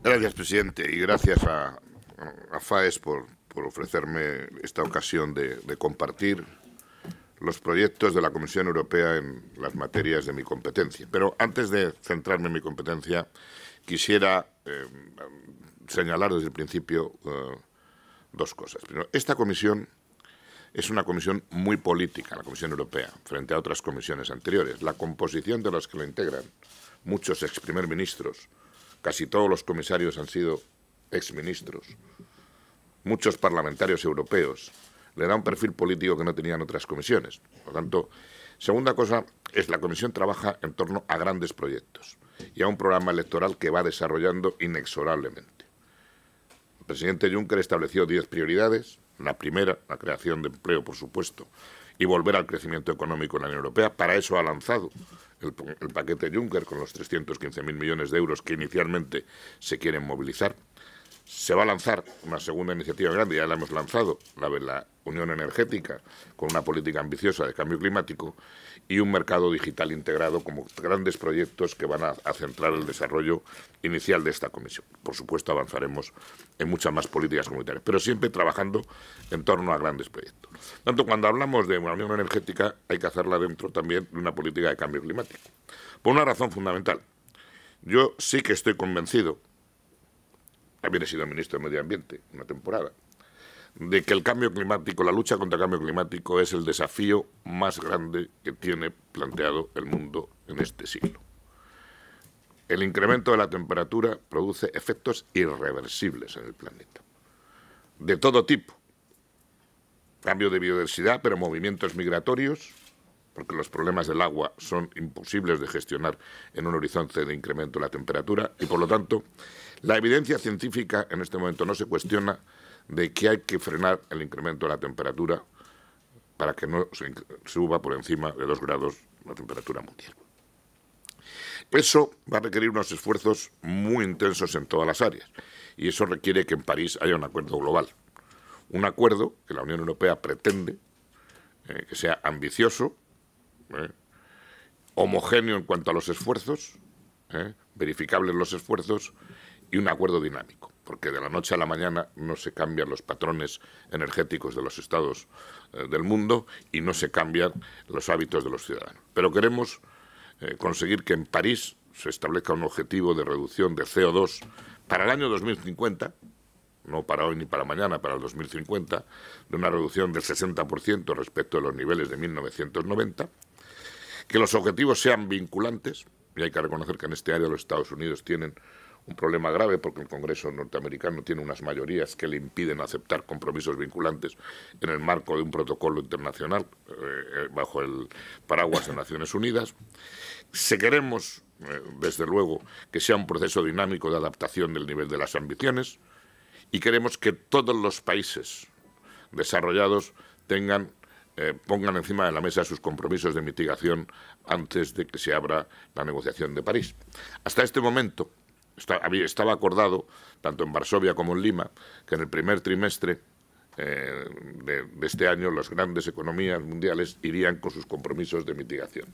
Gracias, presidente, y gracias a FAES por ofrecerme esta ocasión de compartir los proyectos de la Comisión Europea en las materias de mi competencia. Pero antes de centrarme en mi competencia, quisiera señalar desde el principio dos cosas. Primero, esta comisión es una comisión muy política, la Comisión Europea, frente a otras comisiones anteriores. La composición de los que la integran, muchos ex primer ministros, casi todos los comisarios han sido exministros, muchos parlamentarios europeos, le da un perfil político que no tenían otras comisiones. Por lo tanto, segunda cosa es la comisión trabaja en torno a grandes proyectos y a un programa electoral que va desarrollando inexorablemente. El presidente Juncker estableció 10 prioridades. La primera, la creación de empleo, por supuesto, y volver al crecimiento económico en la Unión Europea. Para eso ha lanzado el paquete Juncker con los 315.000 millones de euros que inicialmente se quieren movilizar. Se va a lanzar una segunda iniciativa grande, ya la hemos lanzado, la de la Unión Energética, con una política ambiciosa de cambio climático y un mercado digital integrado como grandes proyectos que van a centrar el desarrollo inicial de esta comisión. Por supuesto, avanzaremos en muchas más políticas comunitarias, pero siempre trabajando en torno a grandes proyectos. Tanto cuando hablamos de una unión energética, hay que hacerla dentro también de una política de cambio climático. Por una razón fundamental. Yo sí que estoy convencido, también he sido ministro de Medio Ambiente una temporada, de que el cambio climático, la lucha contra el cambio climático es el desafío más grande que tiene planteado el mundo en este siglo. El incremento de la temperatura produce efectos irreversibles en el planeta, de todo tipo. Cambio de biodiversidad, pero movimientos migratorios, porque los problemas del agua son imposibles de gestionar en un horizonte de incremento de la temperatura y, por lo tanto, la evidencia científica en este momento no se cuestiona de que hay que frenar el incremento de la temperatura para que no se suba por encima de 2 grados la temperatura mundial. Eso va a requerir unos esfuerzos muy intensos en todas las áreas y eso requiere que en París haya un acuerdo global. Un acuerdo que la Unión Europea pretende que sea ambicioso, homogéneo en cuanto a los esfuerzos, verificables los esfuerzos y un acuerdo dinámico, porque de la noche a la mañana no se cambian los patrones energéticos de los estados del mundo y no se cambian los hábitos de los ciudadanos. Pero queremos conseguir que en París se establezca un objetivo de reducción de CO2 para el año 2050, no para hoy ni para mañana, para el 2050, de una reducción del 60% respecto a los niveles de 1990, que los objetivos sean vinculantes, y hay que reconocer que en este área los Estados Unidos tienen un problema grave porque el Congreso norteamericano tiene unas mayorías que le impiden aceptar compromisos vinculantes en el marco de un protocolo internacional bajo el paraguas de Naciones Unidas. Si queremos, desde luego, que sea un proceso dinámico de adaptación del nivel de las ambiciones y queremos que todos los países desarrollados pongan encima de la mesa sus compromisos de mitigación antes de que se abra la negociación de París. Hasta este momento estaba acordado, tanto en Varsovia como en Lima, que en el primer trimestre de este año las grandes economías mundiales irían con sus compromisos de mitigación.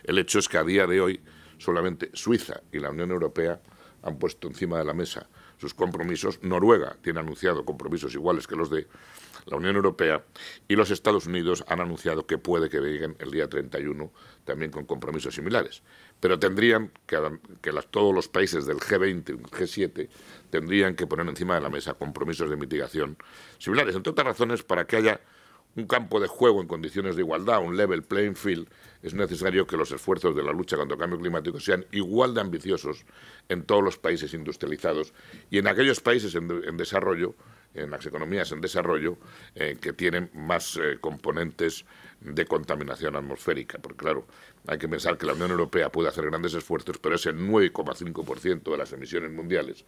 El hecho es que a día de hoy solamente Suiza y la Unión Europea han puesto encima de la mesa sus compromisos. Noruega tiene anunciado compromisos iguales que los de la Unión Europea y los Estados Unidos han anunciado que puede que lleguen el día 31 también con compromisos similares. Pero tendrían todos los países del G20 y G7 tendrían que poner encima de la mesa compromisos de mitigación similares, entre otras razones, para que haya un campo de juego en condiciones de igualdad, un level playing field. Es necesario que los esfuerzos de la lucha contra el cambio climático sean igual de ambiciosos en todos los países industrializados y en aquellos países en desarrollo, en las economías en desarrollo, que tienen más componentes de contaminación atmosférica. Porque, claro, hay que pensar que la Unión Europea puede hacer grandes esfuerzos, pero es el 9,5% de las emisiones mundiales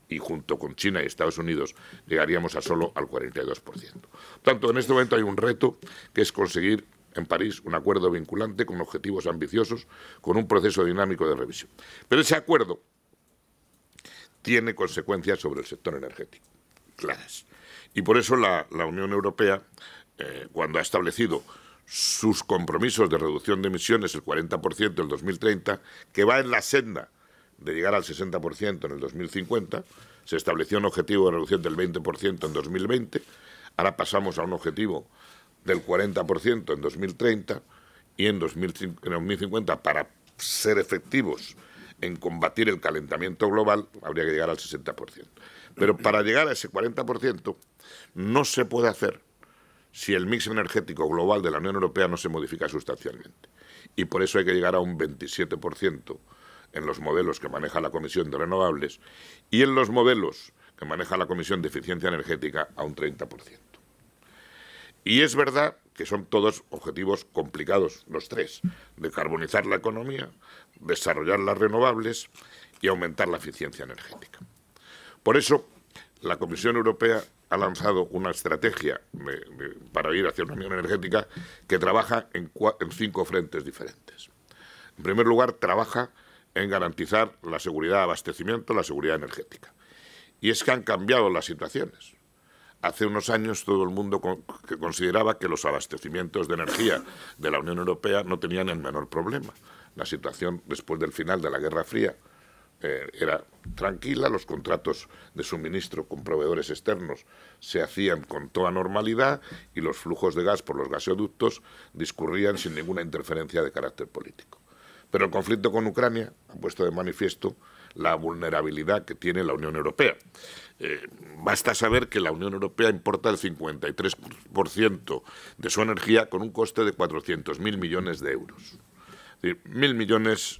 y junto con China y Estados Unidos llegaríamos a solo al 42%. Por tanto, en este momento hay un reto que es conseguir en París un acuerdo vinculante con objetivos ambiciosos, con un proceso dinámico de revisión. Pero ese acuerdo tiene consecuencias sobre el sector energético, claras. Y por eso la Unión Europea, cuando ha establecido sus compromisos de reducción de emisiones, el 40% del 2030, que va en la senda de llegar al 60% en el 2050, se estableció un objetivo de reducción del 20% en 2020, ahora pasamos a un objetivo del 40% en 2030 y en 2050, para ser efectivos en combatir el calentamiento global, habría que llegar al 60%. Pero para llegar a ese 40% no se puede hacer si el mix energético global de la Unión Europea no se modifica sustancialmente. Y por eso hay que llegar a un 27% en los modelos que maneja la Comisión de Renovables y en los modelos que maneja la Comisión de Eficiencia Energética a un 30%. Y es verdad que son todos objetivos complicados, los tres: decarbonizar la economía, desarrollar las renovables y aumentar la eficiencia energética. Por eso, la Comisión Europea ha lanzado una estrategia para ir hacia una unión energética que trabaja en 5 frentes diferentes. En primer lugar, trabaja en garantizar la seguridad de abastecimiento, la seguridad energética. Y es que han cambiado las situaciones. Hace unos años todo el mundo consideraba que los abastecimientos de energía de la Unión Europea no tenían el menor problema. La situación después del final de la Guerra Fría era tranquila, los contratos de suministro con proveedores externos se hacían con toda normalidad y los flujos de gas por los gasoductos discurrían sin ninguna interferencia de carácter político. Pero el conflicto con Ucrania ha puesto de manifiesto la vulnerabilidad que tiene la Unión Europea. Basta saber que la Unión Europea importa el 53% de su energía con un coste de 400.000 millones de euros. Es decir, 1.000 millones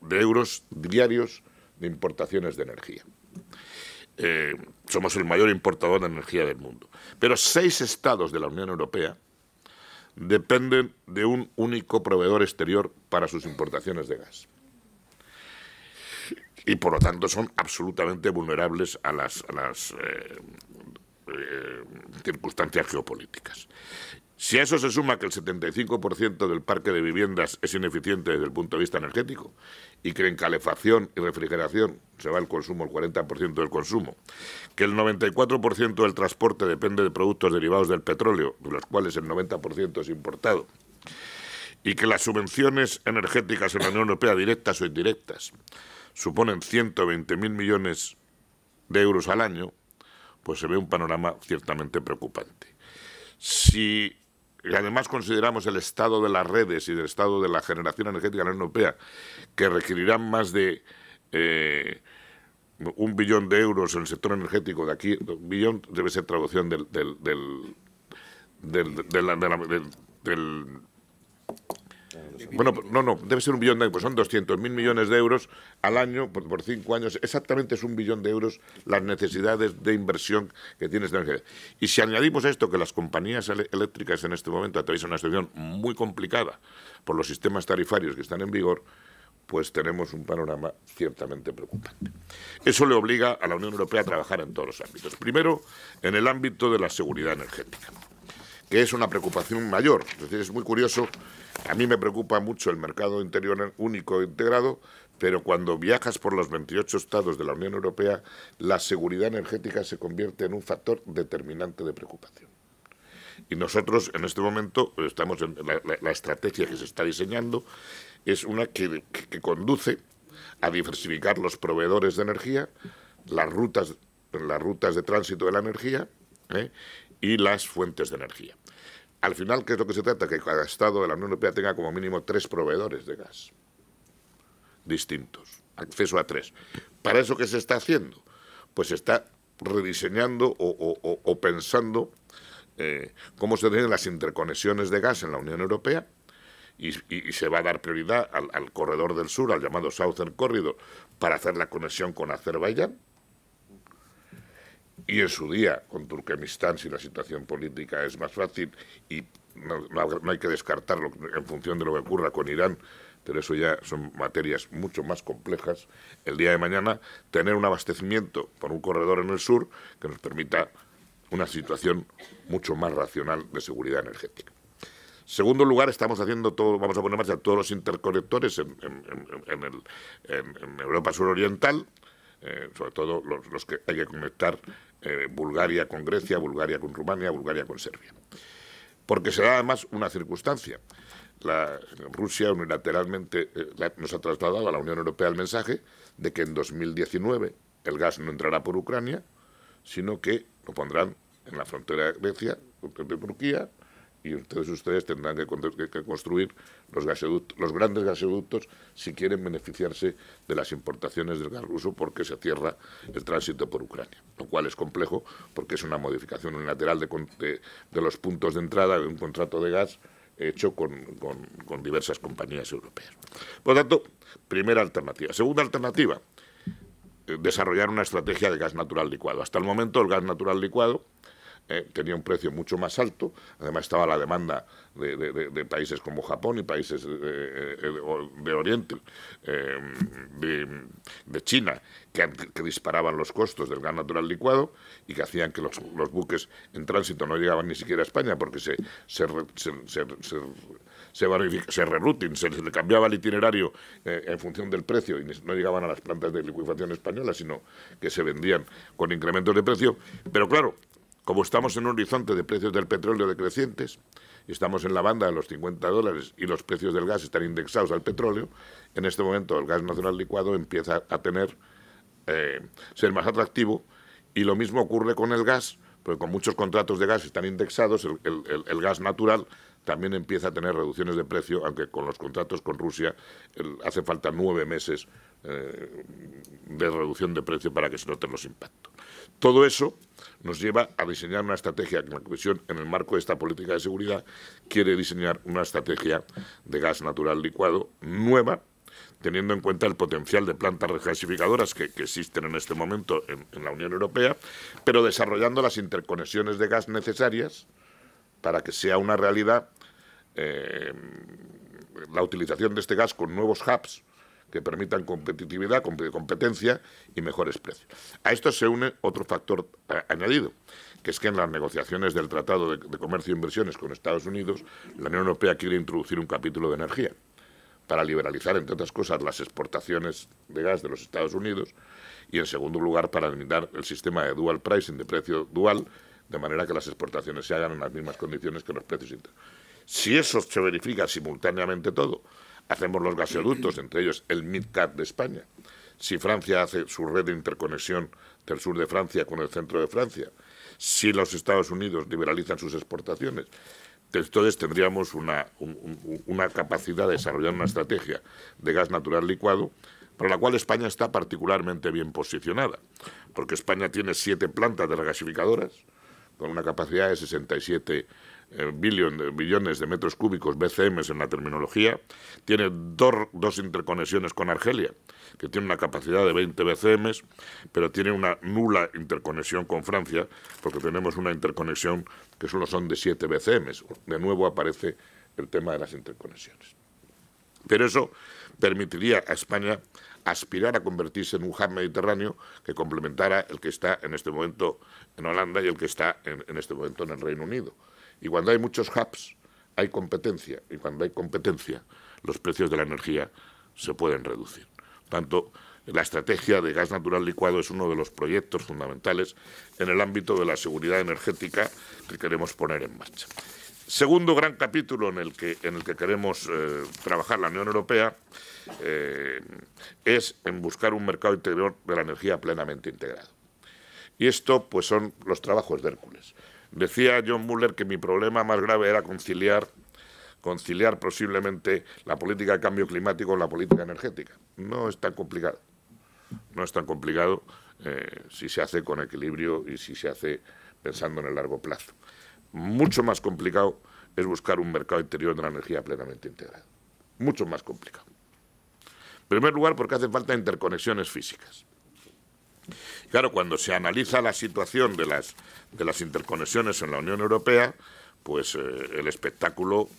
de euros diarios de importaciones de energía. Somos el mayor importador de energía del mundo. Pero 6 estados de la Unión Europea dependen de un único proveedor exterior para sus importaciones de gas. Y, por lo tanto, son absolutamente vulnerables a las circunstancias geopolíticas. Si a eso se suma que el 75% del parque de viviendas es ineficiente desde el punto de vista energético y que en calefacción y refrigeración se va el consumo, el 40% del consumo, que el 94% del transporte depende de productos derivados del petróleo, de los cuales el 90% es importado, y que las subvenciones energéticas en la Unión Europea, directas o indirectas, suponen 120.000 millones de euros al año, pues se ve un panorama ciertamente preocupante. Si además consideramos el estado de las redes y del estado de la generación energética en la Unión Europea, que requerirán más de 1 billón de euros en el sector energético de aquí, billón debe ser traducción del bueno, no, debe ser 1 billón de euros, pues son 200.000 millones de euros al año por 5 años. Exactamente es 1 billón de euros las necesidades de inversión que tiene esta energía. Y si añadimos a esto que las compañías eléctricas en este momento atraviesan una situación muy complicada por los sistemas tarifarios que están en vigor, pues tenemos un panorama ciertamente preocupante. Eso le obliga a la Unión Europea a trabajar en todos los ámbitos. Primero, en el ámbito de la seguridad energética, que es una preocupación mayor. Es decir, es muy curioso. A mí me preocupa mucho el mercado interior único integrado, pero cuando viajas por los 28 estados de la Unión Europea, la seguridad energética se convierte en un factor determinante de preocupación. Y nosotros, en este momento, estamos en la estrategia que se está diseñando es una que conduce a diversificar los proveedores de energía, las rutas de tránsito de la energía y las fuentes de energía. Al final, ¿qué es lo que se trata? Que cada estado de la Unión Europea tenga como mínimo 3 proveedores de gas distintos, acceso a 3. ¿Para eso qué se está haciendo? Pues se está rediseñando o pensando cómo se tienen las interconexiones de gas en la Unión Europea y se va a dar prioridad al corredor del sur, al llamado Southern Corridor, para hacer la conexión con Azerbaiyán. Y en su día con Turkmenistán, si la situación política es más fácil, y no hay que descartarlo en función de lo que ocurra con Irán, pero eso ya son materias mucho más complejas, el día de mañana tener un abastecimiento por un corredor en el sur que nos permita una situación mucho más racional de seguridad energética. Segundo lugar, estamos haciendo todo, vamos a poner en marcha todos los interconectores en Europa suroriental, sobre todo los que hay que conectar Bulgaria con Grecia, Bulgaria con Rumania, Bulgaria con Serbia. Porque se da además una circunstancia. Rusia unilateralmente nos ha trasladado a la Unión Europea el mensaje de que en 2019 el gas no entrará por Ucrania, sino que lo pondrán en la frontera de Grecia, de Turquía, y ustedes tendrán que construir los grandes gasoductos si quieren beneficiarse de las importaciones del gas ruso, porque se cierra el tránsito por Ucrania, lo cual es complejo porque es una modificación unilateral de los puntos de entrada de un contrato de gas hecho con diversas compañías europeas. Por lo tanto, primera alternativa. Segunda alternativa, desarrollar una estrategia de gas natural licuado. Hasta el momento el gas natural licuado tenía un precio mucho más alto, además estaba la demanda de países como Japón y países de Oriente, de China, que disparaban los costos del gas natural licuado y que hacían que los buques en tránsito no llegaban ni siquiera a España porque se rerouting, se le cambiaba el itinerario en función del precio y no llegaban a las plantas de licuefacción españolas, sino que se vendían con incrementos de precio. Pero claro, como estamos en un horizonte de precios del petróleo decrecientes y estamos en la banda de los $50 y los precios del gas están indexados al petróleo, en este momento el gas natural licuado empieza a ser más atractivo, y lo mismo ocurre con el gas, porque con muchos contratos de gas están indexados, el gas natural también empieza a tener reducciones de precio, aunque con los contratos con Rusia hace falta 9 meses de reducción de precio para que se noten los impactos. Todo eso nos lleva a diseñar una estrategia que la Comisión, en el marco de esta política de seguridad, quiere diseñar una estrategia de gas natural licuado nueva, teniendo en cuenta el potencial de plantas regasificadoras que existen en este momento en la Unión Europea, pero desarrollando las interconexiones de gas necesarias para que sea una realidad la utilización de este gas con nuevos hubs que permitan competitividad, competencia y mejores precios. A esto se une otro factor añadido, que es que en las negociaciones del Tratado de Comercio e Inversiones con Estados Unidos, la Unión Europea quiere introducir un capítulo de energía para liberalizar, entre otras cosas, las exportaciones de gas de los Estados Unidos y, en segundo lugar, para eliminar el sistema de dual pricing, de precio dual, de manera que las exportaciones se hagan en las mismas condiciones que los precios internos. Si eso se verifica simultáneamente todo, hacemos los gasoductos, entre ellos el MidCat de España. Si Francia hace su red de interconexión del sur de Francia con el centro de Francia, si los Estados Unidos liberalizan sus exportaciones, entonces tendríamos una capacidad de desarrollar una estrategia de gas natural licuado para la cual España está particularmente bien posicionada, porque España tiene 7 plantas de regasificadoras con una capacidad de 67 billones de metros cúbicos, BCMs en la terminología, tiene dos interconexiones con Argelia, que tiene una capacidad de 20 BCMs, pero tiene una nula interconexión con Francia, porque tenemos una interconexión que solo son de 7 BCMs. De nuevo aparece el tema de las interconexiones. Pero eso permitiría a España aspirar a convertirse en un hub mediterráneo que complementara el que está en este momento en Holanda y el que está en este momento en el Reino Unido. Y cuando hay muchos hubs, hay competencia. Y cuando hay competencia, los precios de la energía se pueden reducir. Por tanto, la estrategia de gas natural licuado es uno de los proyectos fundamentales en el ámbito de la seguridad energética que queremos poner en marcha. Segundo gran capítulo en el que queremos trabajar la Unión Europea es en buscar un mercado interior de la energía plenamente integrado. Y esto pues son los trabajos de Hércules. Decía John Muller que mi problema más grave era conciliar posiblemente la política de cambio climático con la política energética. No es tan complicado. No es tan complicado si se hace con equilibrio y si se hace pensando en el largo plazo. Mucho más complicado es buscar un mercado interior de la energía plenamente integrado. Mucho más complicado. En primer lugar, porque hace falta interconexiones físicas. Claro, cuando se analiza la situación de las interconexiones en la Unión Europea, pues el espectáculo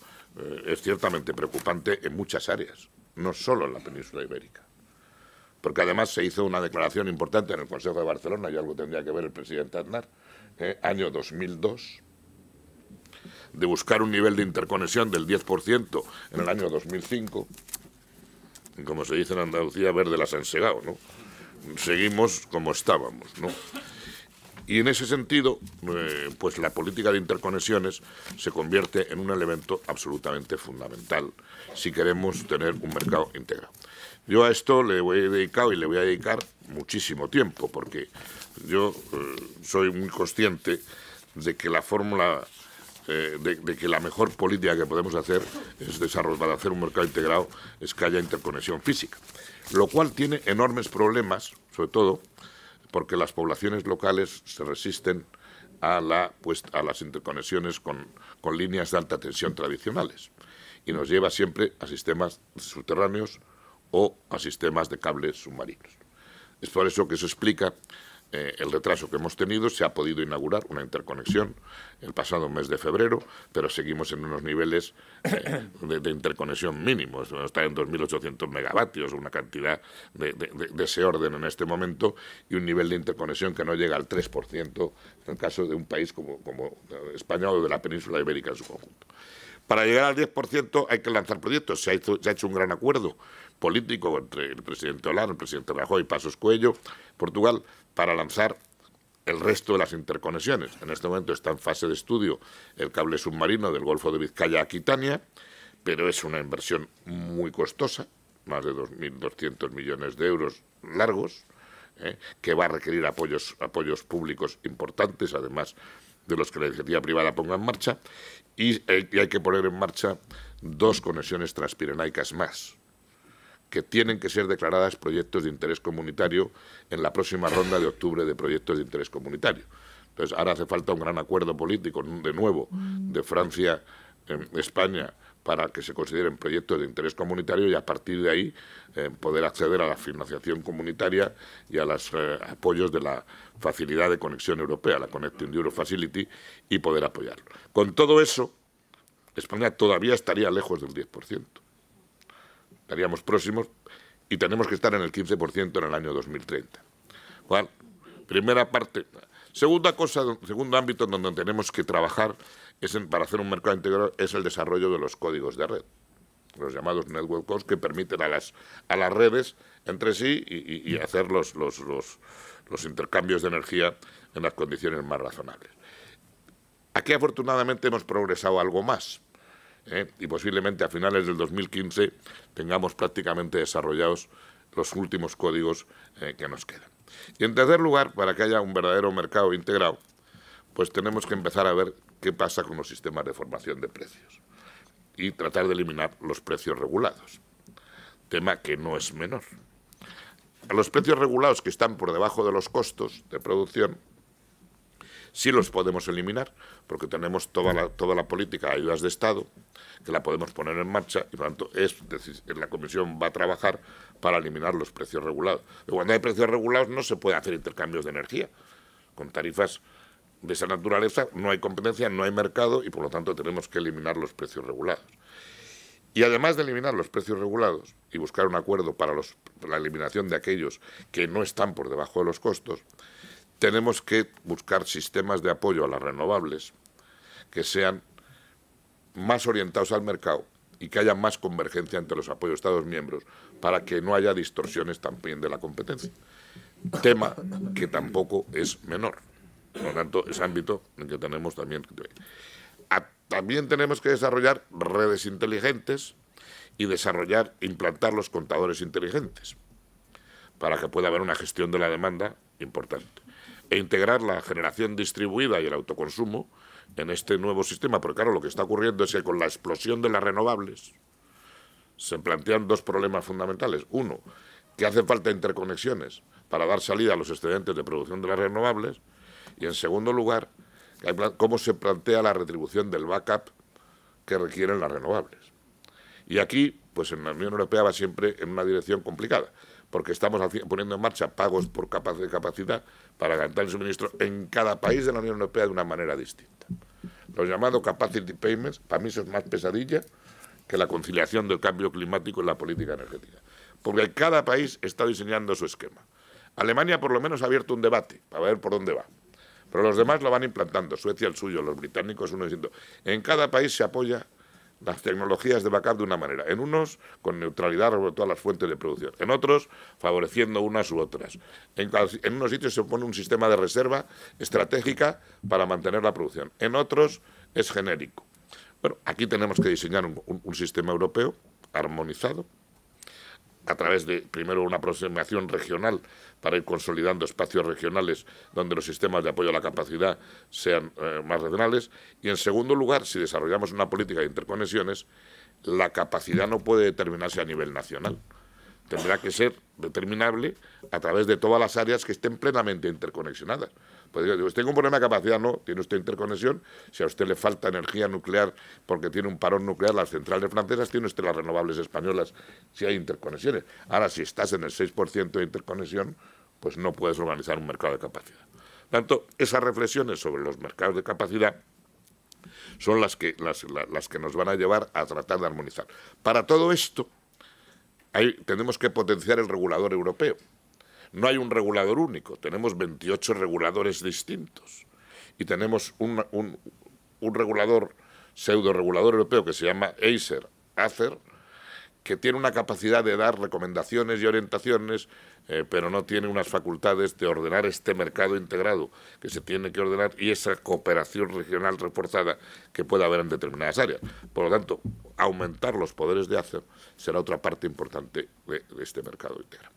es ciertamente preocupante en muchas áreas, no solo en la península ibérica. Porque además se hizo una declaración importante en el Consejo de Barcelona, y algo tendría que ver el presidente Aznar, año 2002, de buscar un nivel de interconexión del 10% en el año 2005, y como se dice en Andalucía, verde las han segado, ¿no? Seguimos como estábamos, ¿no? Y en ese sentido, pues la política de interconexiones se convierte en un elemento absolutamente fundamental si queremos tener un mercado integrado. Yo a esto le voy a dedicar muchísimo tiempo, porque yo soy muy consciente de que la fórmula, de que la mejor política que podemos hacer para hacer un mercado integrado es que haya interconexión física, lo cual tiene enormes problemas, sobre todo porque las poblaciones locales se resisten a las interconexiones con líneas de alta tensión tradicionales y nos lleva siempre a sistemas subterráneos o a sistemas de cables submarinos. Es por eso que eso explica el retraso que hemos tenido. Se ha podido inaugurar una interconexión el pasado mes de febrero, pero seguimos en unos niveles de interconexión mínimos. Está en 2.800 megavatios, una cantidad de ese orden en este momento, y un nivel de interconexión que no llega al 3% en el caso de un país como España o de la península ibérica en su conjunto. Para llegar al 10% hay que lanzar proyectos. Se ha hecho un gran acuerdo político entre el presidente Hollande, el presidente Rajoy y Passos Coelho, Portugal, para lanzar el resto de las interconexiones. En este momento está en fase de estudio el cable submarino del Golfo de Vizcaya a Aquitania, pero es una inversión muy costosa, más de 2.200 millones de euros largos, que va a requerir apoyos públicos importantes, además de los que la iniciativa privada ponga en marcha, y hay que poner en marcha 2 conexiones transpirenaicas más, que tienen que ser declaradas proyectos de interés comunitario en la próxima ronda de octubre de proyectos de interés comunitario. Entonces, ahora hace falta un gran acuerdo político, de nuevo, de Francia, España, para que se consideren proyectos de interés comunitario y a partir de ahí poder acceder a la financiación comunitaria y a los apoyos de la Facilidad de Conexión Europea, la Connecting Europe Facility, y poder apoyarlo. Con todo eso, España todavía estaría lejos del 10%. Estaríamos próximos y tenemos que estar en el 15% en el año 2030. Bueno, primera parte. Segundo ámbito en donde tenemos que trabajar para hacer un mercado integrado es el desarrollo de los códigos de red, los llamados network codes, que permiten a las redes entre sí y hacer los intercambios de energía en las condiciones más razonables. Aquí afortunadamente hemos progresado algo más. Y posiblemente a finales del 2015 tengamos prácticamente desarrollados los últimos códigos que nos quedan. Y en tercer lugar, para que haya un verdadero mercado integrado, pues tenemos que empezar a ver qué pasa con los sistemas de formación de precios y tratar de eliminar los precios regulados, tema que no es menor. A los precios regulados que están por debajo de los costos de producción sí los podemos eliminar, porque tenemos toda la política de ayudas de Estado, que la podemos poner en marcha, y por lo tanto la Comisión va a trabajar para eliminar los precios regulados. Pero cuando hay precios regulados no se puede hacer intercambios de energía. Con tarifas de esa naturaleza no hay competencia, no hay mercado, y por lo tanto tenemos que eliminar los precios regulados. Y además de eliminar los precios regulados y buscar un acuerdo para la eliminación de aquellos que no están por debajo de los costos, tenemos que buscar sistemas de apoyo a las renovables que sean más orientados al mercado y que haya más convergencia entre los apoyos de Estados miembros para que no haya distorsiones también de la competencia. Tema que tampoco es menor. Por lo tanto, es ámbito en que tenemos también que ver. También tenemos que desarrollar redes inteligentes y implantar los contadores inteligentes para que pueda haber una gestión de la demanda importante. E integrar la generación distribuida y el autoconsumo en este nuevo sistema, porque claro, lo que está ocurriendo es que con la explosión de las renovables se plantean 2 problemas fundamentales. Uno, que hace falta interconexiones para dar salida a los excedentes de producción de las renovables, y en segundo lugar, cómo se plantea la retribución del backup que requieren las renovables. Y aquí, pues en la Unión Europea va siempre en una dirección complicada, porque estamos poniendo en marcha pagos por capacidad para garantir el suministro en cada país de la Unión Europea de una manera distinta. Los llamados capacity payments, para mí eso es más pesadilla que la conciliación del cambio climático en la política energética, porque cada país está diseñando su esquema. Alemania por lo menos ha abierto un debate para ver por dónde va, pero los demás lo van implantando, Suecia el suyo, los británicos uno distinto. En cada país se apoya las tecnologías de backup de una manera, en unos con neutralidad sobre todas las fuentes de producción, en otros favoreciendo unas u otras. En unos sitios se pone un sistema de reserva estratégica para mantener la producción, en otros es genérico. Bueno, aquí tenemos que diseñar un sistema europeo armonizado, a través de, primero, una aproximación regional para ir consolidando espacios regionales donde los sistemas de apoyo a la capacidad sean más regionales. Y, en segundo lugar, si desarrollamos una política de interconexiones, la capacidad no puede determinarse a nivel nacional. Tendrá que ser determinable a través de todas las áreas que estén plenamente interconexionadas. Pues digo, tengo un problema de capacidad, no, tiene usted interconexión. Si a usted le falta energía nuclear porque tiene un parón nuclear, las centrales francesas, tiene usted las renovables españolas, si hay interconexiones. Ahora, si estás en el 6% de interconexión, pues no puedes organizar un mercado de capacidad. Por tanto, esas reflexiones sobre los mercados de capacidad son las que nos van a llevar a tratar de armonizar. Para todo esto, tenemos que potenciar el regulador europeo. No hay un regulador único, tenemos 28 reguladores distintos. Y tenemos un regulador, pseudo-regulador europeo que se llama ACER, que tiene una capacidad de dar recomendaciones y orientaciones, pero no tiene unas facultades de ordenar este mercado integrado que se tiene que ordenar y esa cooperación regional reforzada que puede haber en determinadas áreas. Por lo tanto, aumentar los poderes de ACER será otra parte importante de este mercado integrado.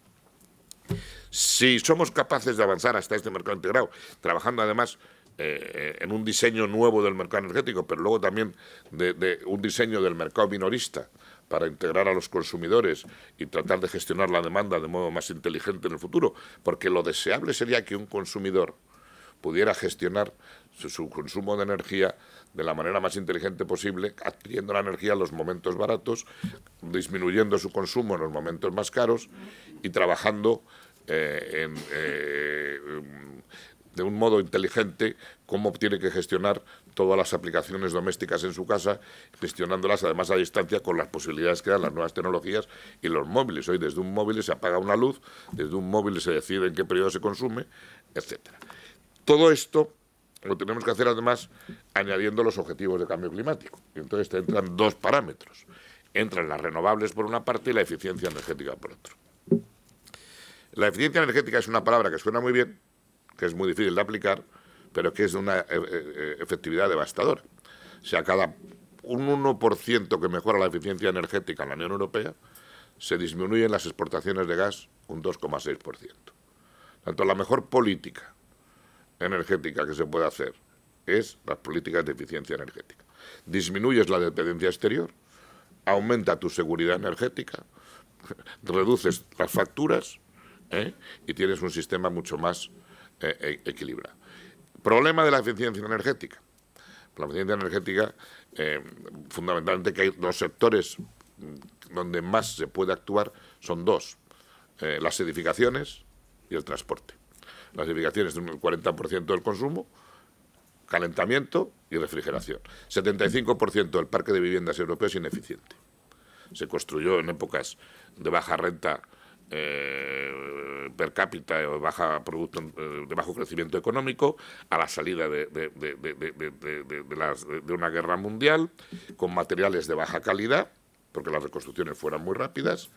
Si somos capaces de avanzar hasta este mercado integrado, trabajando además en un diseño nuevo del mercado energético, pero luego también de un diseño del mercado minorista para integrar a los consumidores y tratar de gestionar la demanda de modo más inteligente en el futuro, porque lo deseable sería que un consumidor pudiera gestionar su consumo de energía de la manera más inteligente posible, adquiriendo la energía en los momentos baratos, disminuyendo su consumo en los momentos más caros y trabajando de un modo inteligente cómo tiene que gestionar todas las aplicaciones domésticas en su casa, gestionándolas además a distancia con las posibilidades que dan las nuevas tecnologías y los móviles. Hoy desde un móvil se apaga una luz, desde un móvil se decide en qué periodo se consume, etcétera. Todo esto lo tenemos que hacer además añadiendo los objetivos de cambio climático. Y entonces entran dos parámetros. Entran las renovables por una parte y la eficiencia energética por otro. La eficiencia energética es una palabra que suena muy bien, que es muy difícil de aplicar, pero que es de una efectividad devastadora. O sea, cada un 1% que mejora la eficiencia energética en la Unión Europea, se disminuyen las exportaciones de gas un 2,6%. Tanto la mejor política energética que se puede hacer es las políticas de eficiencia energética. Disminuyes la dependencia exterior, aumenta tu seguridad energética, reduces las facturas y tienes un sistema mucho más equilibrado. Problema de la eficiencia energética. La eficiencia energética, fundamentalmente que hay dos sectores donde más se puede actuar, son dos, las edificaciones y el transporte. Las edificaciones tienen el 40% del consumo, calentamiento y refrigeración. 75% del parque de viviendas europeo es ineficiente. Se construyó en épocas de baja renta per cápita o de bajo crecimiento económico, a la salida de una guerra mundial, con materiales de baja calidad, porque las reconstrucciones fueran muy rápidas,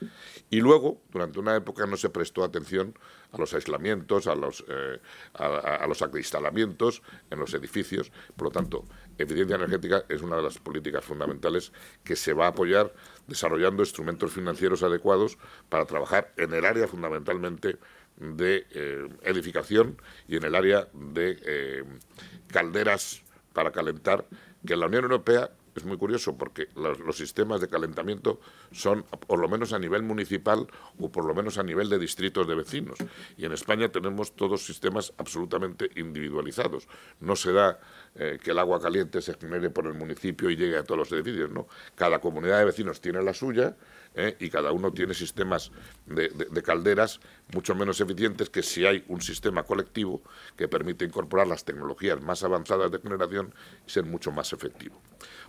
y luego, durante una época, no se prestó atención a los aislamientos, a los acristalamientos en los edificios. Por lo tanto, eficiencia energética es una de las políticas fundamentales que se va a apoyar desarrollando instrumentos financieros adecuados para trabajar en el área fundamentalmente de edificación y en el área de calderas para calentar, que en la Unión Europea es muy curioso porque los sistemas de calentamiento son, por lo menos a nivel municipal o por lo menos a nivel de distritos de vecinos. Y en España tenemos todos sistemas absolutamente individualizados. No se da que el agua caliente se genere por el municipio y llegue a todos los edificios, ¿no? Cada comunidad de vecinos tiene la suya y cada uno tiene sistemas de calderas mucho menos eficientes que si hay un sistema colectivo que permite incorporar las tecnologías más avanzadas de generación y ser mucho más efectivo.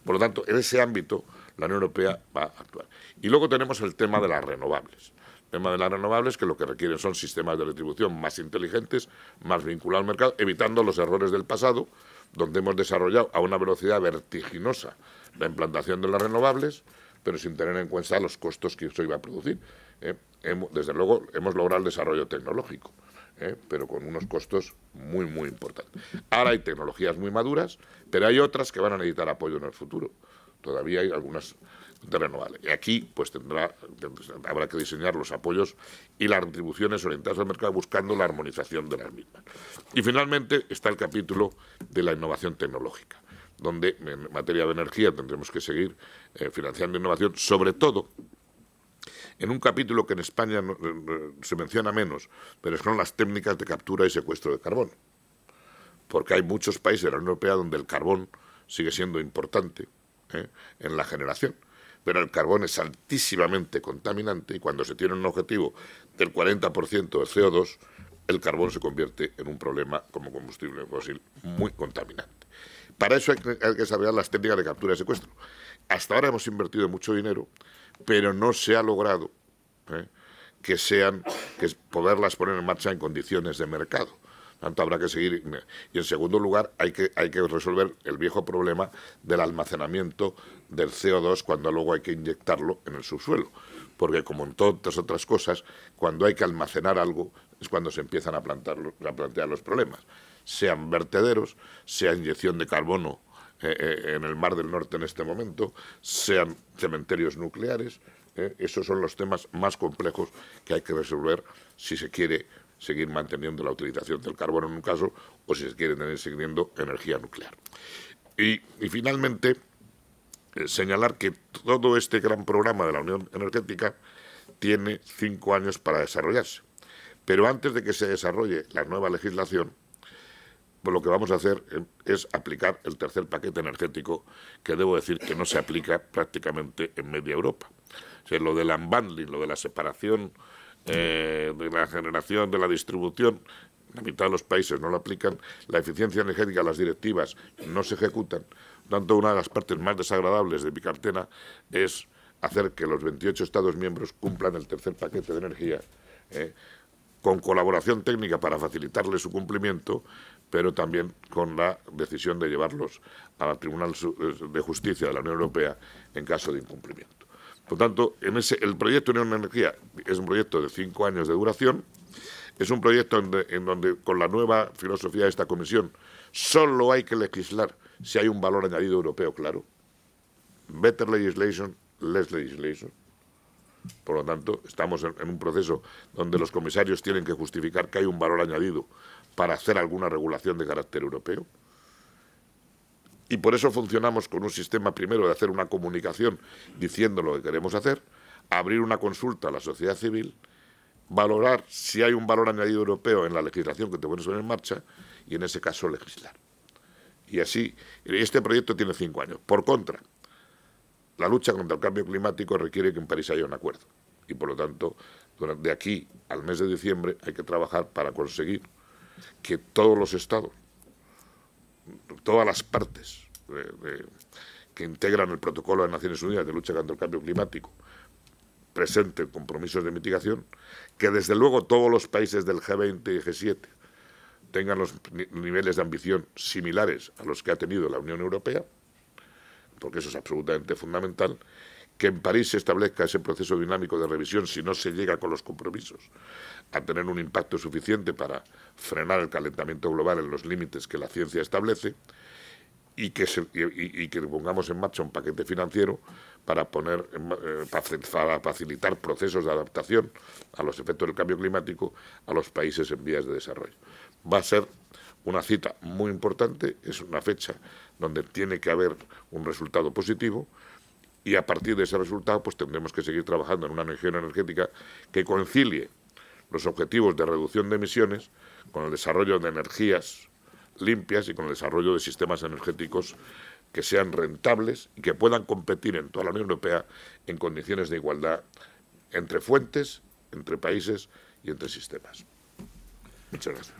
Por lo tanto, en ese ámbito la Unión Europea va a actuar. Y luego tenemos el tema de las renovables. El tema de las renovables, que lo que requieren son sistemas de retribución más inteligentes, más vinculados al mercado, evitando los errores del pasado, donde hemos desarrollado a una velocidad vertiginosa la implantación de las renovables, pero sin tener en cuenta los costos que eso iba a producir. Desde luego hemos logrado el desarrollo tecnológico, pero con unos costos muy, muy importantes. Ahora hay tecnologías muy maduras, pero hay otras que van a necesitar apoyo en el futuro. Todavía hay algunas de renovables. Y aquí pues habrá que diseñar los apoyos y las retribuciones orientadas al mercado buscando la armonización de las mismas. Y finalmente está el capítulo de la innovación tecnológica, donde en materia de energía tendremos que seguir financiando innovación, sobre todo en un capítulo que en España se menciona menos, pero son las técnicas de captura y secuestro de carbono. Porque hay muchos países de la Unión Europea donde el carbón sigue siendo importante en la generación, pero el carbón es altísimamente contaminante y cuando se tiene un objetivo del 40% de CO2, el carbón se convierte en un problema como combustible fósil muy contaminante. Para eso hay que desarrollar las técnicas de captura y secuestro. Hasta ahora hemos invertido mucho dinero, pero no se ha logrado que poderlas poner en marcha en condiciones de mercado. Tanto habrá que seguir. Y en segundo lugar, hay que resolver el viejo problema del almacenamiento del CO2 cuando luego hay que inyectarlo en el subsuelo. Porque como en todas otras cosas, cuando hay que almacenar algo es cuando se empiezan a plantear los problemas. Sean vertederos, sea inyección de carbono en el Mar del Norte en este momento, sean cementerios nucleares. Esos son los temas más complejos que hay que resolver si se quiere seguir manteniendo la utilización del carbono en un caso o si se quiere tener siguiendo energía nuclear. Y finalmente, señalar que todo este gran programa de la Unión Energética tiene 5 años para desarrollarse. Pero antes de que se desarrolle la nueva legislación, pues lo que vamos a hacer es aplicar el tercer paquete energético, que debo decir que no se aplica prácticamente en media Europa. O sea, lo del unbundling, lo de la separación de la generación, de la distribución, la mitad de los países no lo aplican, la eficiencia energética, las directivas no se ejecutan. Por tanto, una de las partes más desagradables de mi cartera es hacer que los 28 Estados miembros cumplan el tercer paquete de energía, con colaboración técnica para facilitarle su cumplimiento, pero también con la decisión de llevarlos al Tribunal de Justicia de la Unión Europea en caso de incumplimiento. Por tanto, el proyecto Unión de Energía es un proyecto de 5 años de duración, es un proyecto en donde con la nueva filosofía de esta comisión solo hay que legislar si hay un valor añadido europeo claro. Better legislation, less legislation. Por lo tanto, estamos en un proceso donde los comisarios tienen que justificar que hay un valor añadido para hacer alguna regulación de carácter europeo. Y por eso funcionamos con un sistema primero de hacer una comunicación diciendo lo que queremos hacer, abrir una consulta a la sociedad civil, valorar si hay un valor añadido europeo en la legislación que te pones en marcha y en ese caso legislar. Y así, este proyecto tiene 5 años. Por contra, la lucha contra el cambio climático requiere que en París haya un acuerdo. Y por lo tanto, de aquí al mes de diciembre hay que trabajar para conseguir que todos los Estados, todas las partes que integran el protocolo de Naciones Unidas de lucha contra el cambio climático presenten compromisos de mitigación, que desde luego todos los países del G20 y G7 tengan los niveles de ambición similares a los que ha tenido la Unión Europea, porque eso es absolutamente fundamental, que en París se establezca ese proceso dinámico de revisión si no se llega con los compromisos a tener un impacto suficiente para frenar el calentamiento global en los límites que la ciencia establece y que pongamos en marcha un paquete financiero para facilitar procesos de adaptación a los efectos del cambio climático a los países en vías de desarrollo. Va a ser una cita muy importante, es una fecha donde tiene que haber un resultado positivo y a partir de ese resultado pues tendremos que seguir trabajando en una región energética que concilie los objetivos de reducción de emisiones con el desarrollo de energías limpias y con el desarrollo de sistemas energéticos que sean rentables y que puedan competir en toda la Unión Europea en condiciones de igualdad entre fuentes, entre países y entre sistemas. Muchas gracias.